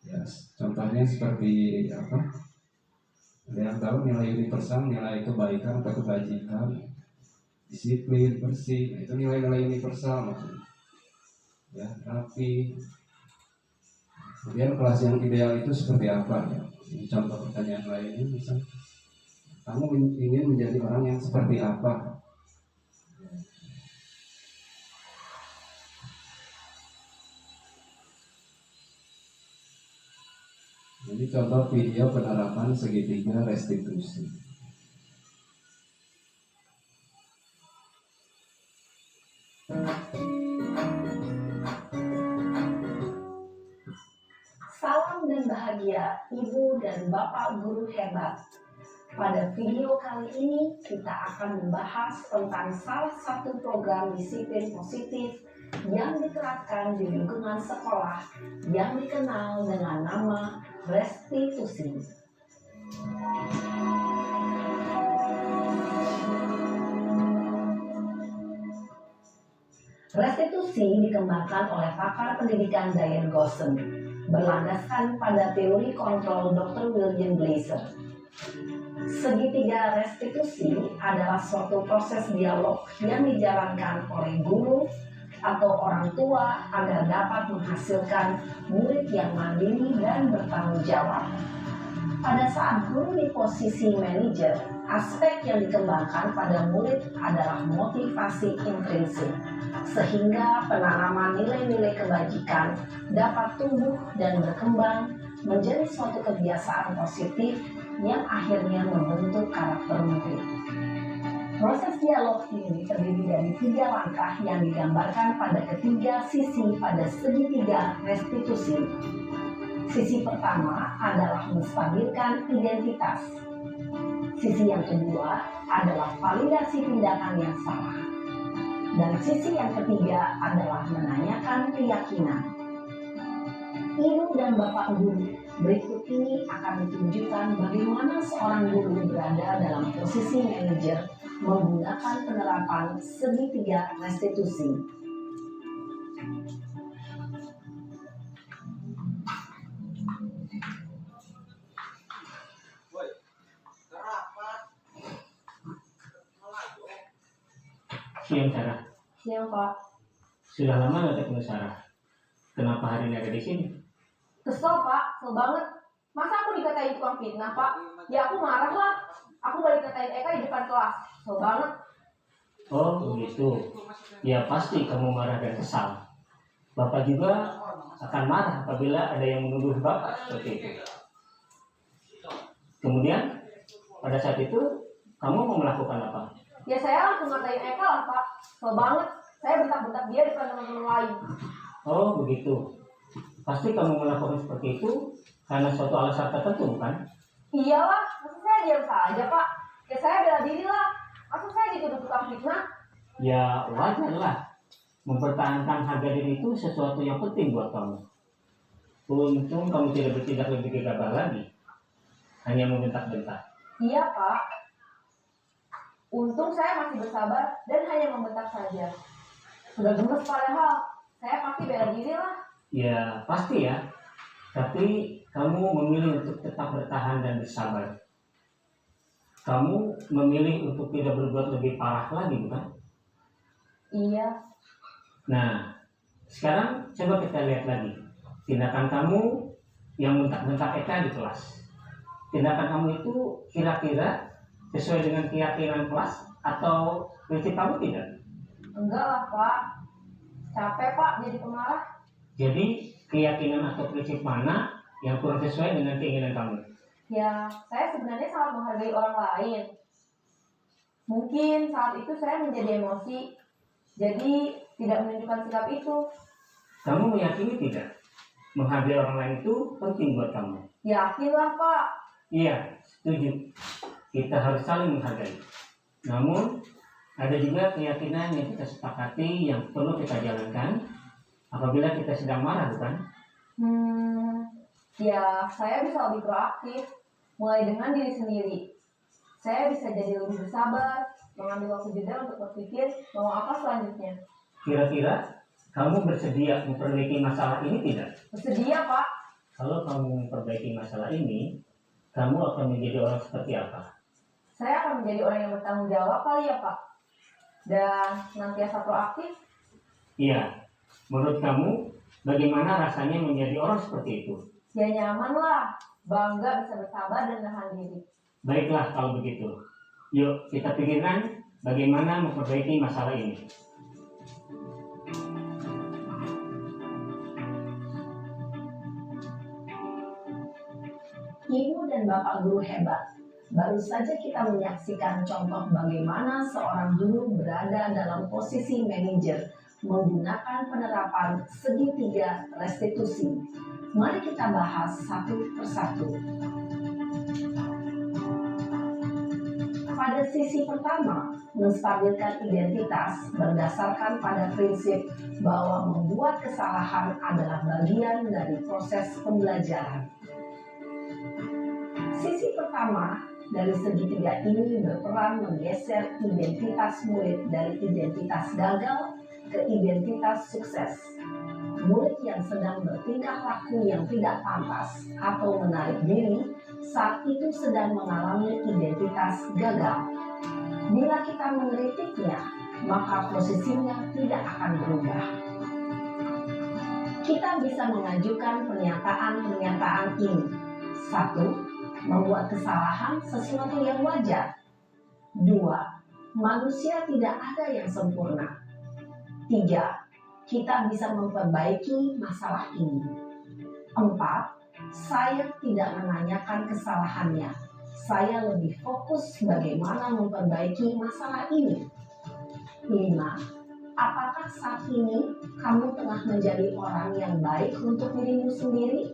Ya, contohnya seperti apa? Ada yang tahu nilai universal, nilai kebaikan atau kebajikan, disiplin, bersih. Nah, itu nilai-nilai universal maksudnya. Ya, rapi. Kemudian kelas yang ideal itu seperti apa ya? Ini contoh pertanyaan lainnya misal, kamu ingin menjadi orang yang seperti apa? Ini contoh video penerapan segitiga restitusi. Salam dan bahagia Ibu dan Bapak guru hebat. Pada video kali ini kita akan membahas tentang salah satu program disiplin positif yang diterapkan di lingkungan sekolah yang dikenal dengan nama restitusi. Restitusi dikembangkan oleh pakar pendidikan Diane Gosson, berlandaskan pada teori kontrol Dr. William Glasser. Segitiga restitusi adalah suatu proses dialog yang dijalankan oleh guru atau orang tua agar dapat menghasilkan murid yang mandiri dan bertanggung jawab. Pada saat guru di posisi manajer, aspek yang dikembangkan pada murid adalah motivasi intrinsik, sehingga penanaman nilai-nilai kebajikan dapat tumbuh dan berkembang menjadi suatu kebiasaan positif yang akhirnya membentuk karakter murid. Proses dialog ini terdiri dari 3 langkah yang digambarkan pada ketiga sisi pada segitiga restitusi. Sisi pertama adalah menstabilkan identitas. Sisi yang kedua adalah validasi tindakan yang salah. Dan sisi yang ketiga adalah menanyakan keyakinan. Ibu dan Bapak guru, berikut ini akan ditunjukkan bagaimana seorang guru berada dalam posisi manajer menggunakan penerapan segitiga restitusi. Siang Sarah, Siang Pak. sudah lama nggak ketemu Sarah. Kenapa hari ini ada di sini? Kesel Pak, kesel banget. Masa aku dikatain tukang fitnah Pak? Ya aku marah lah. Aku balik katain Eka di depan kelas. Kesel banget. Oh begitu. Ya pasti kamu marah dan kesal. Bapak juga akan marah apabila ada yang menuduh Bapak seperti itu. Kemudian pada saat itu kamu mau melakukan apa? Ya saya langsung ngatain Eka lah Pak. Kesel banget. Saya bentak-bentak dia depan teman-teman lain. Oh begitu. Pasti kamu melakukan seperti itu karena suatu alasan tertentu, bukan? Iyalah, maksud saya diam saja Pak. Ya saya bela diri lah. Maksud saya dituduh tukang fitnah. Ya wajar lah. Mempertahankan harga diri itu sesuatu yang penting buat kamu. Untung kamu tidak bertindak lebih gegabah lagi. Hanya membentak-bentak. Iya Pak. Untung saya masih bersabar dan hanya membentak saja. Sudah gemes padahal. Saya pasti bela diri lah. Ya pasti ya. Tapi kamu memilih untuk tetap bertahan dan bersabar. Kamu memilih untuk tidak berbuat lebih parah lagi, bukan? Iya. Nah, sekarang coba kita lihat lagi. Tindakan kamu yang bentak-bentak Eka di kelas. Tindakan kamu itu kira-kira sesuai dengan keyakinan kelas atau prinsip kamu tidak? Enggak lah Pak. Capek Pak jadi pemarah. Jadi keyakinan atau prinsip mana yang kurang sesuai dengan keinginan kamu? Ya, saya sebenarnya sangat menghargai orang lain. Mungkin saat itu saya menjadi emosi. Jadi tidak menunjukkan sikap itu. Kamu meyakini tidak? Menghargai orang lain itu penting buat kamu. Yakinlah Pak. Iya, setuju. Kita harus saling menghargai. Namun, ada juga keyakinan yang kita sepakati yang perlu kita jalankan apabila kita sedang marah, bukan? Ya saya bisa lebih proaktif. Mulai dengan diri sendiri. Saya bisa jadi lebih bersabar, mengambil waktu jeda untuk berpikir mau apa selanjutnya. Kira-kira kamu bersedia memperbaiki masalah ini tidak? Bersedia Pak. Kalau kamu memperbaiki masalah ini, kamu akan menjadi orang seperti apa? Saya akan menjadi orang yang bertanggung jawab kali ya Pak. Dan senantiasa proaktif. Iya, menurut kamu Bagaimana rasanya menjadi orang seperti itu? Ya nyaman lah, bangga bisa bersabar dan menahan diri. Baiklah kalau begitu. Yuk kita pikirkan bagaimana memperbaiki masalah ini. Ibu dan Bapak guru hebat. Baru saja kita menyaksikan contoh bagaimana seorang guru berada dalam posisi manajer menggunakan penerapan segitiga restitusi. Mari kita bahas satu persatu. Pada sisi pertama, menstabilkan identitas berdasarkan pada prinsip bahwa membuat kesalahan adalah bagian dari proses pembelajaran. Sisi pertama dari segitiga ini berperan menggeser identitas murid dari identitas gagal ke identitas sukses. Murid yang sedang bertingkah laku yang tidak pantas atau menarik diri saat itu sedang mengalami identitas gagal. Bila kita mengkritiknya, maka posisinya tidak akan berubah. Kita bisa mengajukan pernyataan-pernyataan ini. 1. Membuat kesalahan sesuatu yang wajar. 2. Manusia tidak ada yang sempurna. 3. Kita bisa memperbaiki masalah ini. 4. Saya tidak menanyakan kesalahannya. Saya lebih fokus bagaimana memperbaiki masalah ini. 5. Apakah saat ini kamu tengah menjadi orang yang baik untuk dirimu sendiri?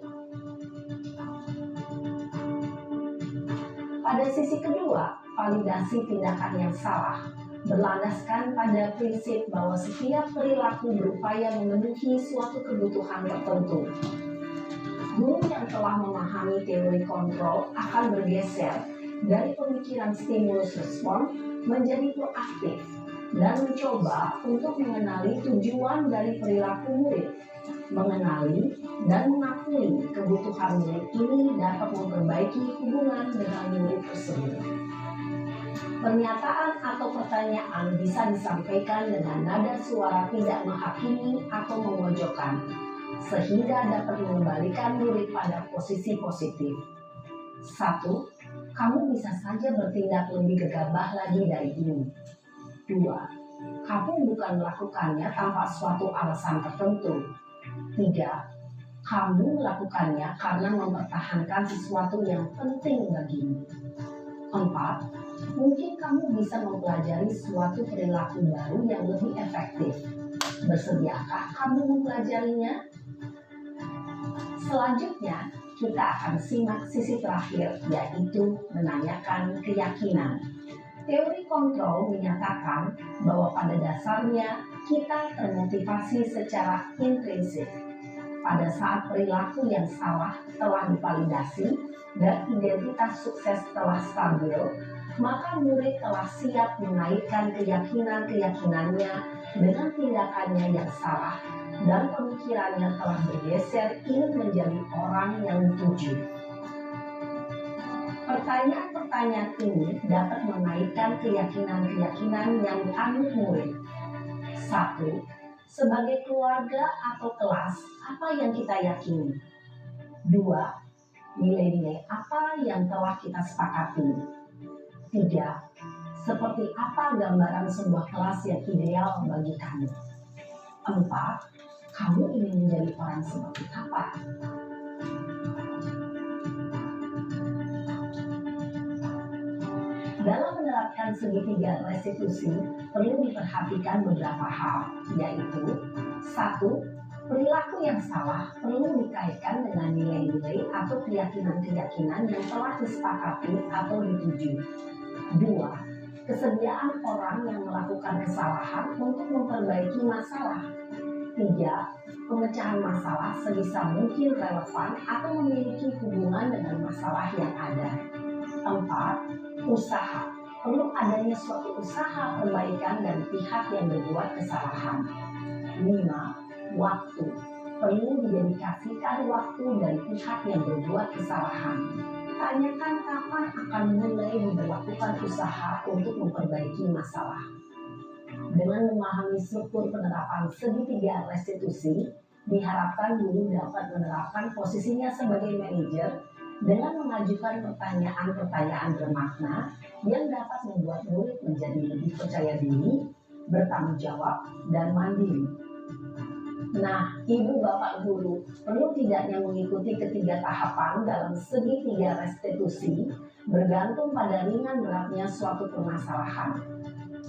Pada sisi kedua, validasi tindakan yang salah berlandaskan pada prinsip bahwa setiap perilaku berupaya memenuhi suatu kebutuhan tertentu. Guru yang telah memahami teori kontrol akan bergeser dari pemikiran stimulus respon menjadi proaktif dan mencoba untuk mengenali tujuan dari perilaku murid. Mengenali dan mengakui kebutuhan murid ini dapat memperbaiki hubungan dengan murid tersebut. Pernyataan atau pertanyaan bisa disampaikan dengan nada suara tidak menghakimi atau memojokkan, sehingga dapat mengembalikan murid pada posisi positif. 1. Kamu bisa saja bertindak lebih gegabah lagi dari ini. 2. Kamu bukan melakukannya tanpa suatu alasan tertentu. 3. Kamu melakukannya karena mempertahankan sesuatu yang penting bagimu. 4. Mungkin kamu bisa mempelajari suatu perilaku baru yang lebih efektif. Bersediakah kamu mempelajarinya? Selanjutnya, kita akan simak sisi terakhir, yaitu menanyakan keyakinan. Teori kontrol menyatakan bahwa pada dasarnya kita termotivasi secara intrinsik. Pada saat perilaku yang salah telah divalidasi dan identitas sukses telah stabil, maka murid telah siap menaikkan keyakinan-keyakinannya dengan tindakannya yang salah dan pemikirannya telah bergeser ingin menjadi orang yang dituju. Pertanyaan-pertanyaan ini dapat menaikkan keyakinan-keyakinan yang dianut murid. 1. Sebagai keluarga atau kelas, apa yang kita yakini? 2. Nilai-nilai apa yang telah kita sepakati? 3. Seperti apa gambaran sebuah kelas yang ideal bagi kamu? 4. Kamu ingin menjadi orang seperti apa? Dalam menerapkan segitiga restitusi, perlu diperhatikan beberapa hal, yaitu 1. Perilaku yang salah perlu dikaitkan dengan nilai-nilai atau keyakinan-keyakinan yang telah disepakati atau dituju. 2. Kesediaan orang yang melakukan kesalahan untuk memperbaiki masalah. 3. Pemecahan masalah sebisa mungkin relevan atau memiliki hubungan dengan masalah yang ada. 4. Usaha. Perlu adanya suatu usaha perbaikan dari pihak yang berbuat kesalahan. 5. Waktu. Perlu didedikasikan waktu dari pihak yang berbuat kesalahan. Tanyakan kapan akan mulai diberlakukan usaha untuk memperbaiki masalah. Dengan memahami struktur penerapan segitiga restitusi, Diharapkan guru dapat menerapkan posisinya sebagai manajer dengan mengajukan pertanyaan-pertanyaan bermakna yang dapat membuat murid menjadi lebih percaya diri, bertanggung jawab, dan mandiri. Nah, Ibu Bapak Guru perlu tidaknya mengikuti ketiga tahapan dalam segitiga restitusi bergantung pada ringan beratnya suatu permasalahan.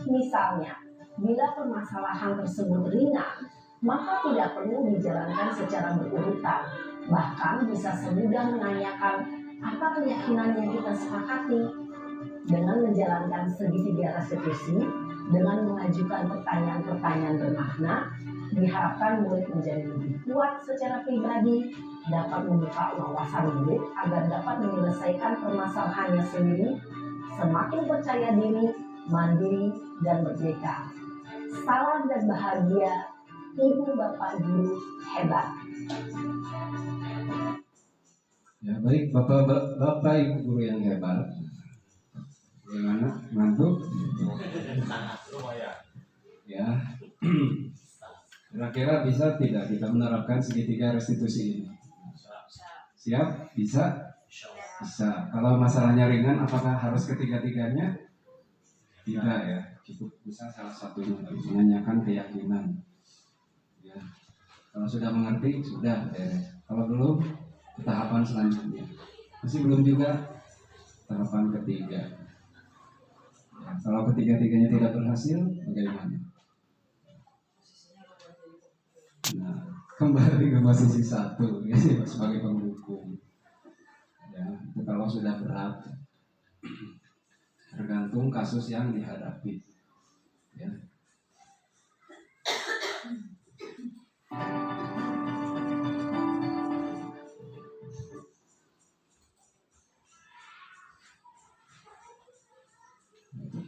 Misalnya, bila permasalahan tersebut ringan, maka tidak perlu dijalankan secara berurutan. Bahkan bisa semudah menanyakan apa keyakinan yang kita sepakati. Dengan menjalankan segitiga restitusi, dengan mengajukan pertanyaan-pertanyaan bermakna, diharapkan murid menjadi lebih kuat secara pribadi, dapat membuka wawasan murid agar dapat menyelesaikan permasalahannya sendiri, semakin percaya diri, mandiri, dan merdeka. Salam dan bahagia, Ibu Bapak Guru hebat. Ya, baik Bapak Ibu guru yang hebat. Bagaimana? Mantuk? Ya. Kira-kira bisa tidak kita menerapkan segitiga restitusi ini? Siap? Bisa? Bisa. Kalau masalahnya ringan, apakah harus ketiga-tiganya? Tidak ya. Cukup bisa salah satunya, menanyakan keyakinan. Ya. Kalau sudah mengerti, sudah beres. Kalau belum, ke tahapan selanjutnya. Masih belum juga, tahapan ketiga. Ya, kalau ketiga-tiganya tidak berhasil, bagaimana? Nah, kembali ke posisi 1 ya, sebagai penghukum. Ya, itu kalau sudah berat, tergantung kasus yang dihadapi. Ya.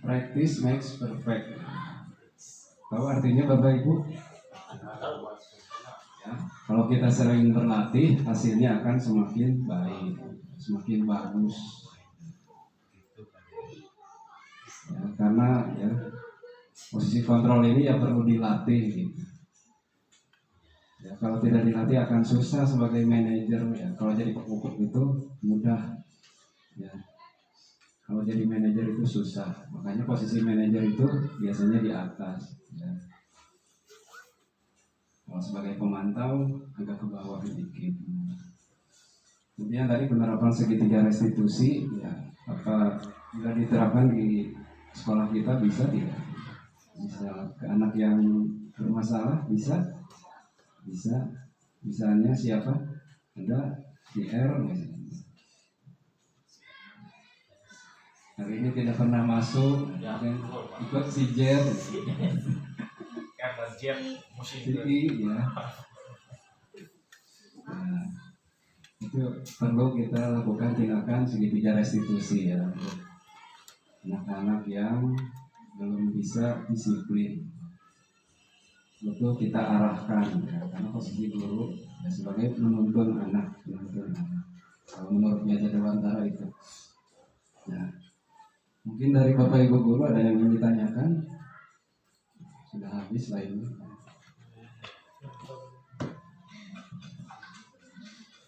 Practice makes perfect. Tahu artinya Bapak Ibu? Ya, kalau kita sering berlatih, hasilnya akan semakin baik, semakin bagus. Ya, karena ya posisi kontrol ini ya perlu dilatih. Gitu. Ya, kalau tidak dilatih akan susah sebagai manajer. Ya, kalau jadi penghukum itu mudah. Ya. Kalau jadi manajer itu susah, makanya posisi manajer itu biasanya di atas. Ya. Kalau sebagai pemantau agak ke bawah sedikit. Kemudian tadi penerapan segitiga restitusi, ya, apa bila diterapkan di sekolah kita bisa tidak? Bisa ke anak yang bermasalah bisa, bisa. Misalnya siapa? Ada DR misalnya. Hari ini tidak pernah masuk, ikut sijer, Siti, ya. Nah, itu perlu kita lakukan tindakan segitiga restitusi ya, anak-anak yang belum bisa disiplin. Betul kita arahkan, ya, karena posisi guru ya, sebagai penuntun anak. Kalau menurutnya jadi Dewantara itu. Nah, mungkin dari Bapak Ibu guru ada yang ingin ditanyakan? Sudah habis lah ini.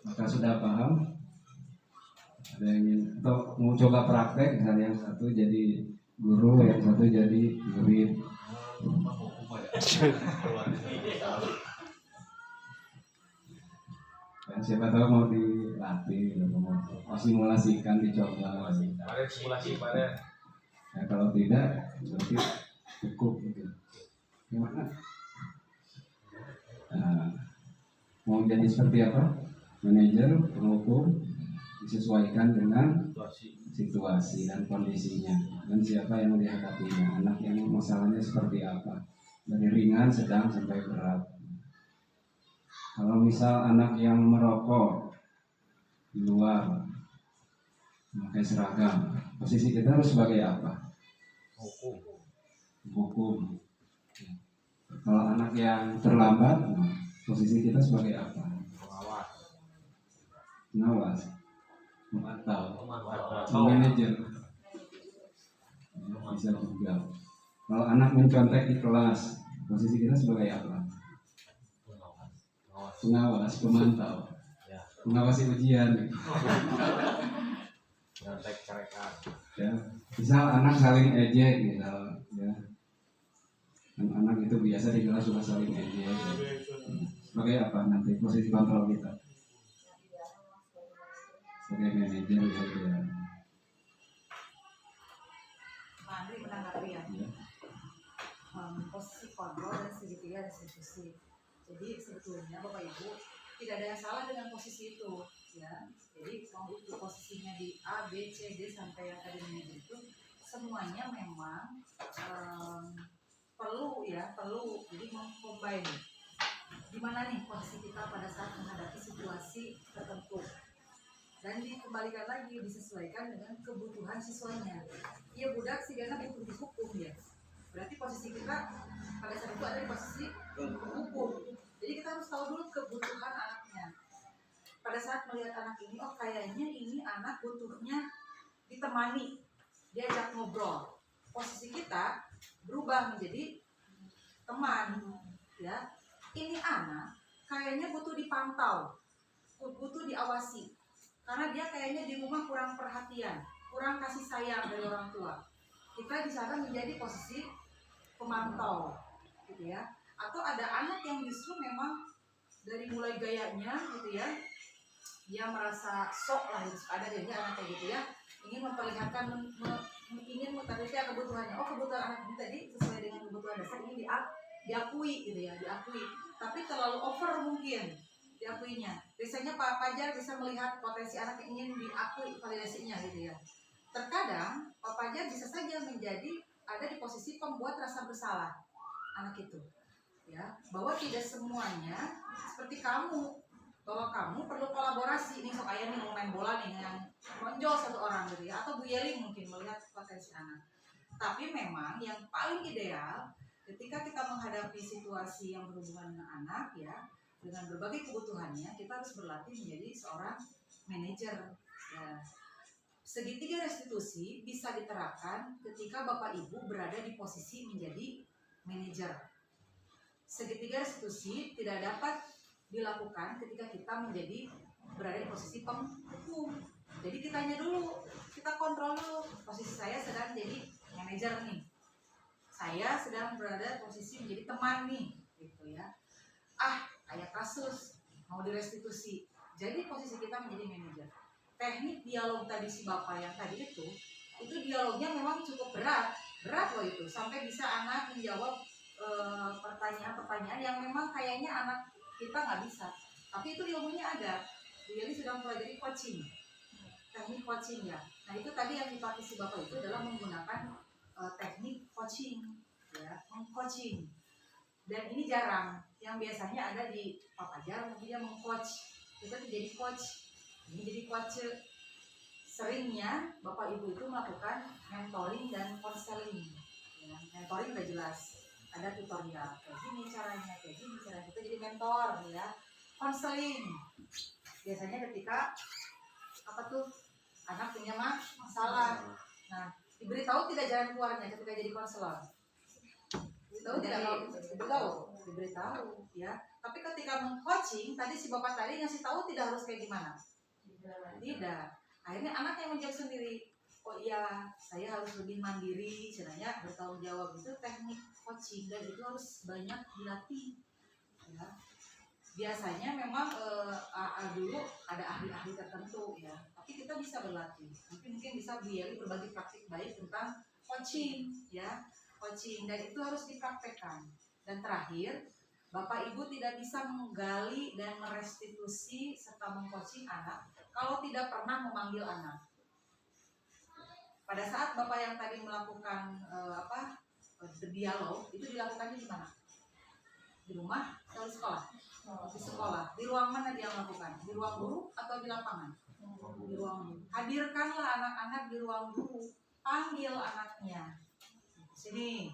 Maka sudah paham? Ada yang ingin atau mau coba praktek? Misalnya yang satu jadi guru, yang satu jadi murid. Dan siapa tahu mau dilatih, mau simulasikan, dicoba. Ya, kalau tidak, berarti cukup. Gitu. Gimana? Nah, mau jadi seperti apa? Manajer, penghukum, disesuaikan dengan situasi dan kondisinya, dan siapa yang dihadapinya, anak yang masalahnya seperti apa, dari ringan, sedang, sampai berat. Kalau misal anak yang merokok di luar, memakai seragam, posisi kita harus sebagai apa? Hukum. Kalau anak yang terlambat, posisi kita sebagai apa? Pengawas, memantau, manajer. Bisa juga. Kalau anak mencontek di kelas, posisi kita sebagai apa? pengawas, pemantau, Ya. mengawasi ujian. Nyontek cerekan. Ya, misal anak saling ejek, misal, ya, kan anak itu biasa di kelas suka saling ejek. Sebagai apa nanti posisi kontrol kita? Sebagai manajer ya. Andri menanggapi ya. Ya. Posisi kontrol dan segitiga restitusi. Jadi sebetulnya Bapak Ibu tidak ada yang salah dengan posisi itu, ya. Jadi mau itu posisinya di A, B, C, D sampai yang tadi itu semuanya memang perlu ya, perlu. Jadi mengcombine. Di mana nih posisi kita pada saat menghadapi situasi tertentu. Dan dikembalikan lagi disesuaikan dengan kebutuhan siswanya. Iya budak sih karena butuh dihukum ya. Berarti posisi kita pada saat itu ada di posisi hukum. Jadi kita harus tahu dulu kebutuhan anaknya. Pada saat melihat anak ini, oh kayaknya ini anak butuhnya ditemani, diajak ngobrol. Posisi kita berubah menjadi teman, ya. Ini anak kayaknya butuh dipantau, butuh diawasi. Karena dia kayaknya di rumah kurang perhatian, kurang kasih sayang dari orang tua. Kita di sana menjadi posisi pemantau, gitu ya. Atau ada anak yang justru memang dari mulai gayanya, gitu ya, dia merasa sok lah, gitu. Ada dia anak kayak gitu ya, ingin memperlihatkan, ingin memperlihatkan kebutuhannya. Oh kebutuhan anak ini tadi sesuai dengan kebutuhan dasar ini diakui, gitu ya, diakui. Tapi terlalu over mungkin diakuinya. Biasanya Pak Pajar bisa melihat potensi anak yang ingin diakui validasinya gitu ya. Terkadang Pak Pajar bisa saja menjadi ada di posisi pembuat rasa bersalah anak itu. Ya, bahwa tidak semuanya seperti kamu, bahwa kamu perlu kolaborasi nih, sok ayah nih mau main bola nih yang menonjol satu orang gitu ya, atau Bu Yeli mungkin melihat potensi anak. Tapi memang yang paling ideal ketika kita menghadapi situasi yang berhubungan dengan anak ya, dengan berbagai kebutuhannya, kita harus berlatih menjadi seorang manajer. Ya. Segitiga restitusi bisa diterapkan ketika Bapak Ibu berada di posisi menjadi manajer. Segitiga restitusi tidak dapat dilakukan ketika kita menjadi berada di posisi penghukum. Jadi kitanya dulu, kita kontrol dulu. Posisi saya sedang jadi manajer nih. Saya sedang berada di posisi menjadi teman nih, gitu ya. Kayak kasus mau direstitusi. Jadi posisi kita menjadi manajer. Teknik dialog tadi si Bapak yang tadi itu dialognya memang cukup berat loh itu. Sampai bisa anak menjawab pertanyaan-pertanyaan yang memang kayaknya anak kita nggak bisa. Tapi itu ilmunya ada. Jadi sudah mempelajari coaching, teknik coaching ya. Nah itu tadi yang dipakai si Bapak itu adalah menggunakan teknik coaching, ya, meng-coaching. Dan ini jarang. Yang biasanya ada di Pak Pajar mungkin dia meng-coach. Kita jadi coach. Ini jadi coach. Seringnya Bapak Ibu itu melakukan mentoring dan counseling. Ya, mentoring udah jelas. Ada tutorial. Kayak gini caranya, kayak gini caranya. Kita jadi mentor ya. Counseling. Biasanya ketika anak punya masalah. Nah, diberitahu tidak jalan keluarnya ketika jadi konselor. Diberitahu ya. Tapi ketika meng-coaching tadi si Bapak tadi ngasih tahu tidak harus kayak gimana. Tidak. Akhirnya anak yang menjawab sendiri. Oh iya, saya harus lebih mandiri, caranya bertanggung jawab. Itu teknik coaching dan itu harus banyak dilatih. Ya. Biasanya memang dulu ada ahli-ahli tertentu ya. Tapi kita bisa berlatih. Mungkin bisa berbagi praktik baik tentang coaching ya. Coaching dan itu harus dipraktekkan. Dan terakhir, Bapak Ibu tidak bisa menggali dan merestitusi serta mengcoaching anak kalau tidak pernah memanggil anak. Pada saat Bapak yang tadi melakukan dialog, itu dilakukannya di mana? Di rumah atau di sekolah? Di sekolah. Di ruang mana dia melakukan? Di ruang guru atau di lapangan? Di ruang guru. Hadirkanlah anak-anak di ruang guru. Panggil anaknya. Sini.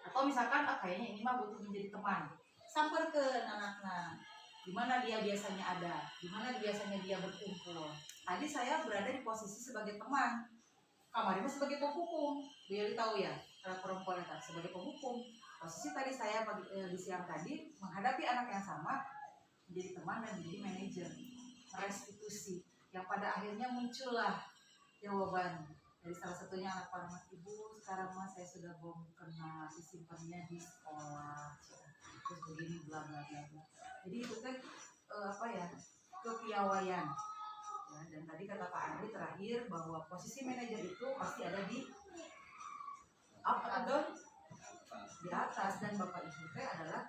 Atau misalkan kayaknya ini mah butuh menjadi teman. Samperkeun anaknya. Di mana dia biasanya ada? Di mana biasanya dia berkumpul? Tadi saya berada di posisi sebagai teman. Kamarnya sebagai penghukum. Biar tahu ya, anak perempuan itu sebagai penghukum. Posisi tadi saya di siang tadi menghadapi anak yang sama. menjadi teman dan menjadi manajer restitusi, yang pada akhirnya muncullah jawaban dari salah satunya anak ibu, sekarang mah saya sudah belum kena disimpannya di sekolah, terus begini bla bla bla. Jadi itu kan kepiawaian ya. Dan tadi kata Pak Andri terakhir bahwa posisi manajer itu pasti ada di up atau down, di atas, dan Bapak Ibu teh adalah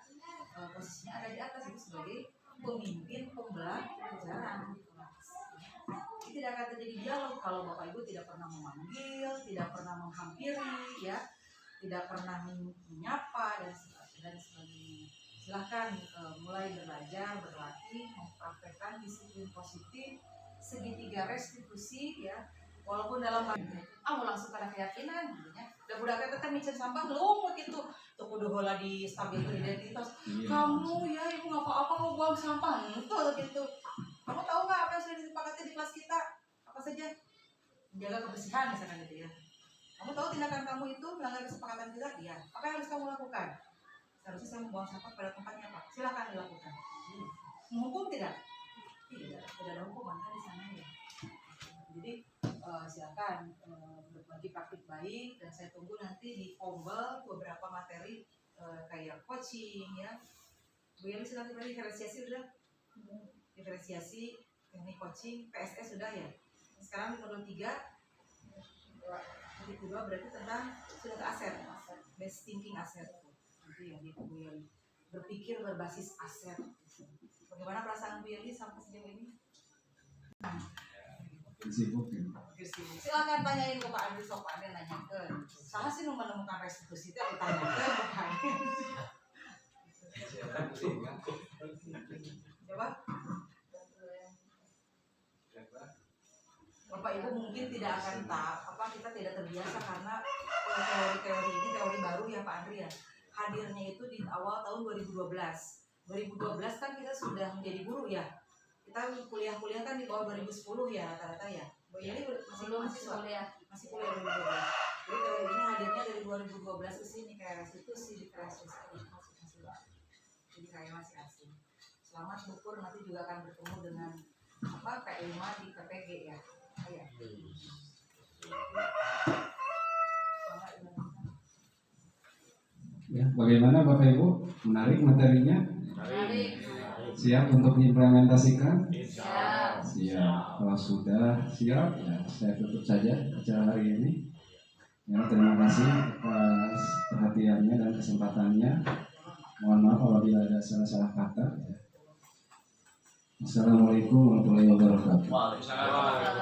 posisinya ada di atas, itu sebagai pemimpin pembelajaran di kelas. Ini tidak akan terjadi dialog kalau Bapak Ibu tidak pernah memanggil, tidak pernah menghampiri, ya, tidak pernah menyapa dan sebagainya. Silahkan mulai belajar, berlatih, mempraktekkan disiplin positif, segitiga restitusi, ya. Walaupun dalam mau langsung karena keyakinan, gitu ya. Dan budak kita micin sampah lumut gitu. Tuh kudu heula di stabil identitas. Kamu ya ibu nggak apa-apa mau buang sampah, itu gitu. Kamu tahu nggak apa yang sudah disepakati di kelas kita? Apa saja? Menjaga kebersihan misalkan gitu ya. Kamu tahu tindakan kamu itu melanggar kesepakatan kita? Iya. Apa yang harus kamu lakukan? Seharusnya saya membuang sampah pada tempatnya, Pak. Silakan dilakukan. Menghukum tidak? Tidak ada hukuman kan di sana ya. Jadi silakan berbagi praktik baik, dan saya tunggu nanti di Ombel beberapa materi kayak coaching ya. Bu Yeli sudah tadi diferensiasi sudah? Diferensiasi, teknik coaching, PSS sudah ya. Sekarang di modul 3 titik 2 berarti tentang sudah ke aset, best thinking aset. Itu yang di Bu Yeli, berpikir berbasis aset. Bagaimana perasaan Bu Yeli sampai sejauh ini? Sibuk ya. Silakan tanyain ke Pak Andri, sok Pak Andri nanyakan. Saya sih menemukan restitusi itu ditanyakan Pak Andri. Coba. Bapak Ibu mungkin tidak akan kita tidak terbiasa karena teori-teori ini teori baru ya Pak Andri ya. Hadirnya itu di awal tahun 2012. 2012 kan kita sudah menjadi guru ya. Kita kuliah kan di bawah 2010 ya rata-rata ya. Bu Yeli masih kuliah 2012. Jadi teori ini hadirnya dari 2012 ke sini kayak restitusi, masih jadi kayak masih asing. Selamat syukur nanti juga akan bertemu dengan P5 di PPG ya. Iya. Ya, bagaimana Bapak Ibu? Menarik materinya? Menarik. Siap untuk diimplementasikan? Siap. Siap. Kalau sudah siap, ya saya tutup saja acara hari ini. Ya, terima kasih atas perhatiannya dan kesempatannya. Mohon maaf apabila ada salah-salah kata. Assalamualaikum warahmatullahi wabarakatuh. Waalaikumsalam.